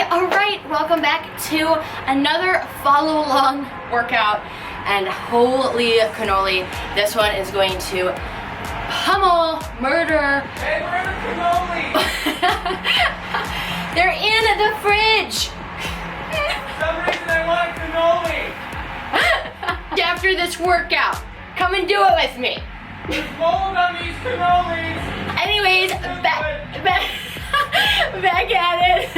Alright, welcome back to another follow along workout, and holy cannoli, this one is going to pummel, murder. Hey, murder cannoli! They're in the fridge! For some reason I want cannoli! After this workout, come and do it with me. There's mold on these cannolis! Anyways, back at it.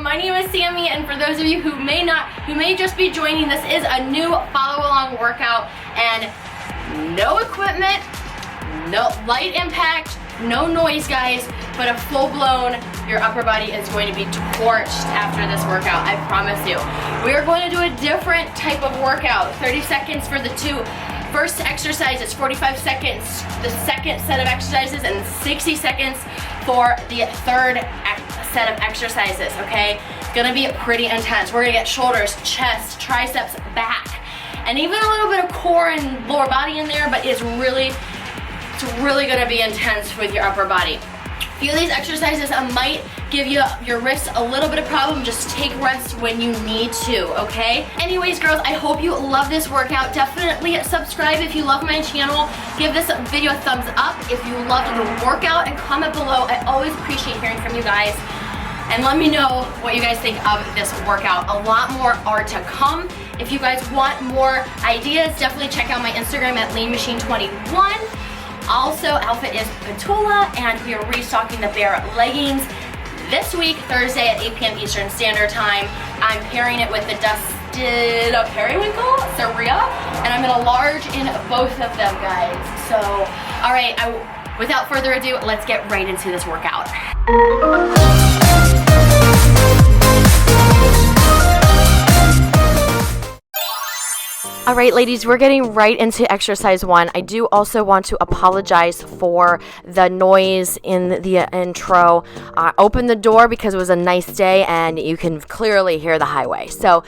My name is Sammy, and for those of you who may just be joining, this is a new follow-along workout, and no equipment, no light impact, no noise, guys, but a full-blown, your upper body is going to be torched after this workout, I promise you. We are going to do a different type of workout, 30 seconds for the two first exercises, 45 seconds the second set of exercises, and 60 seconds for the third set of exercises, okay? It's gonna be pretty intense. We're gonna get shoulders, chest, triceps, back, and even a little bit of core and lower body in there, but it's really gonna be intense with your upper body. A few of these exercises might give you your wrists a little bit of problem. Just take rest when you need to, okay? Anyways, girls, I hope you love this workout. Definitely subscribe if you love my channel. Give this video a thumbs up if you loved the workout, and comment below. I always appreciate hearing from you guys. And let me know what you guys think of this workout. A lot more are to come. If you guys want more ideas, definitely check out my Instagram at leanmachine21. Also, outfit is Petula, and we are restocking the bare leggings this week, Thursday at 8 p.m. Eastern Standard Time. I'm pairing it with the dusted periwinkle, Saria, and I'm in a large in both of them, guys. So, all right, without further ado, let's get right into this workout. All right, ladies, we're getting right into exercise one. I do also want to apologize for the noise in the intro. I opened the door because it was a nice day and you can clearly hear the highway. So,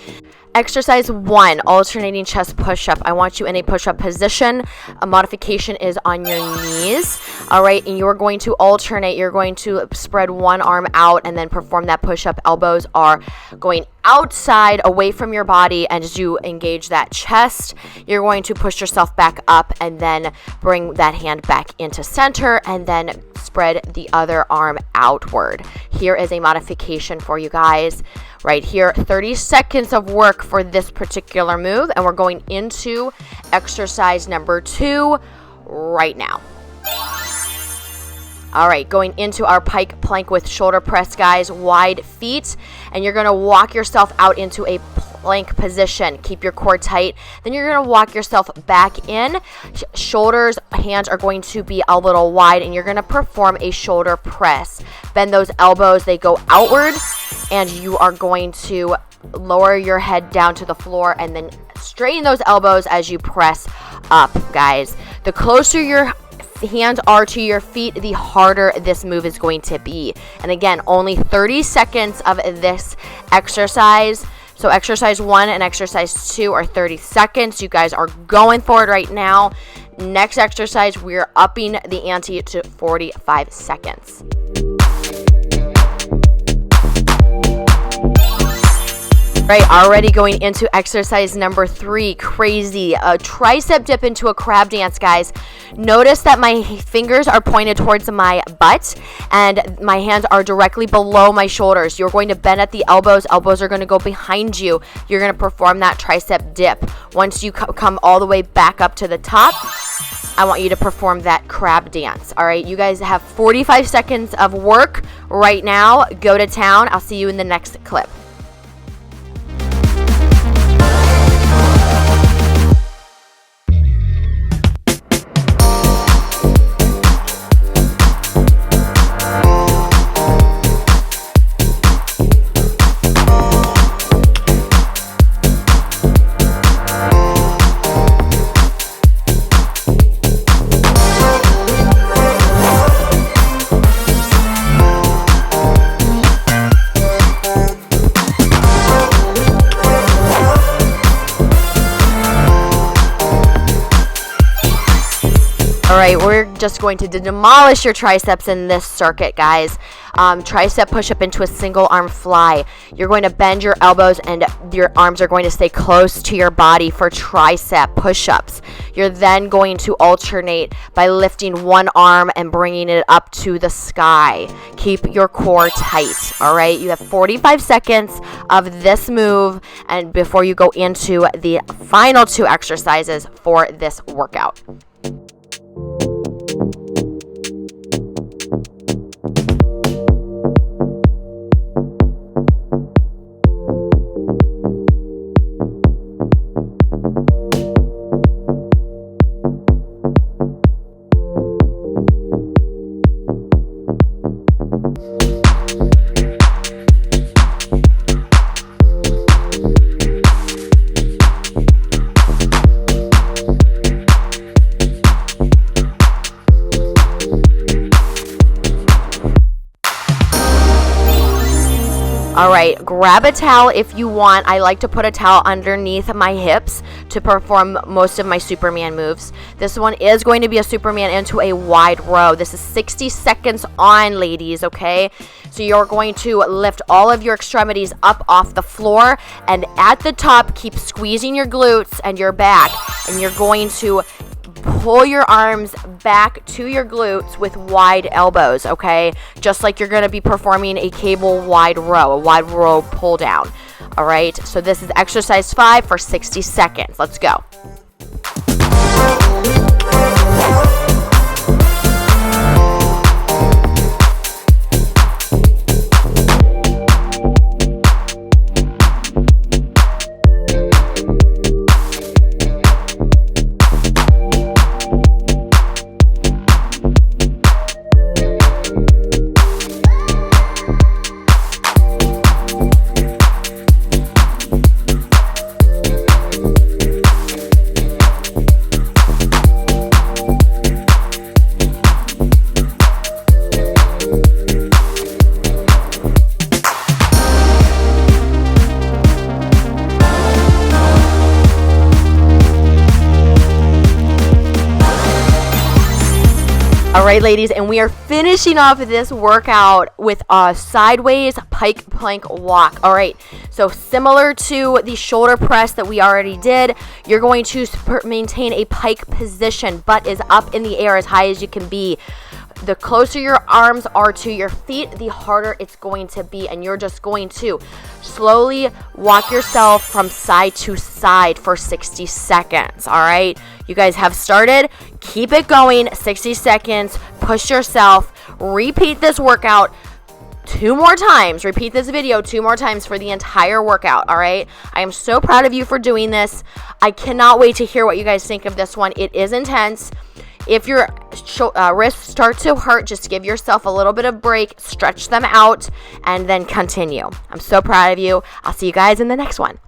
exercise one, alternating chest push-up. I want you in a push-up position. A modification is on your knees. All right, and you're going to alternate. You're going to spread one arm out and then perform that push-up. Elbows are going outside, away from your body, and as you engage that chest, you're going to push yourself back up and then bring that hand back into center and then spread the other arm outward. Here is a modification for you guys. Right here, 30 seconds of work for this particular move, and we're going into exercise number 2 right now. All right, going into our pike plank with shoulder press, guys, wide feet, and you're gonna walk yourself out into a plank position. Keep your core tight. Then you're gonna walk yourself back in. Shoulders, hands are going to be a little wide, and you're gonna perform a shoulder press. Bend those elbows, they go outward, and you are going to lower your head down to the floor and then straighten those elbows as you press up, guys. The closer your hands are to your feet, the harder this move is going to be. And again, only 30 seconds of this exercise. So exercise 1 and exercise 2 are 30 seconds. You guys are going for it right now. Next exercise, we're upping the ante to 45 seconds. Right, already going into exercise number 3, crazy. A tricep dip into a crab dance, guys. Notice that my fingers are pointed towards my butt and my hands are directly below my shoulders. You're going to bend at the elbows. Elbows are going to go behind you. You're going to perform that tricep dip. Once you come all the way back up to the top, I want you to perform that crab dance. All right, you guys have 45 seconds of work right now. Go to town. I'll see you in the next clip. All right, we're just going to demolish your triceps in this circuit, guys. Tricep push-up into a single arm fly. You're going to bend your elbows and your arms are going to stay close to your body for tricep push-ups. You're then going to alternate by lifting one arm and bringing it up to the sky. Keep your core tight, all right? You have 45 seconds of this move and before you go into the final 2 exercises for this workout. All right, grab a towel if you want. I like to put a towel underneath my hips to perform most of my Superman moves. This one is going to be a Superman into a wide row. This is 60 seconds on, ladies, okay? So you're going to lift all of your extremities up off the floor, and at the top, keep squeezing your glutes and your back, and you're going to pull your arms back to your glutes with wide elbows, okay? Just like you're going to be performing a cable wide row pull down. All right, so this is exercise 5 for 60 seconds. Let's go. All right, ladies, and we are finishing off this workout with a sideways pike plank walk. All right, so similar to the shoulder press that we already did, you're going to maintain a pike position. Butt is up in the air as high as you can be. The closer your arms are to your feet, the harder it's going to be, and you're just going to slowly walk yourself from side to side for 60 seconds, all right? You guys have started. Keep it going, 60 seconds. Push yourself. Repeat this workout 2 more times. Repeat this video 2 more times for the entire workout, all right? I am so proud of you for doing this. I cannot wait to hear what you guys think of this one. It is intense. If your wrists start to hurt, just give yourself a little bit of break, stretch them out, and then continue. I'm so proud of you. I'll see you guys in the next one.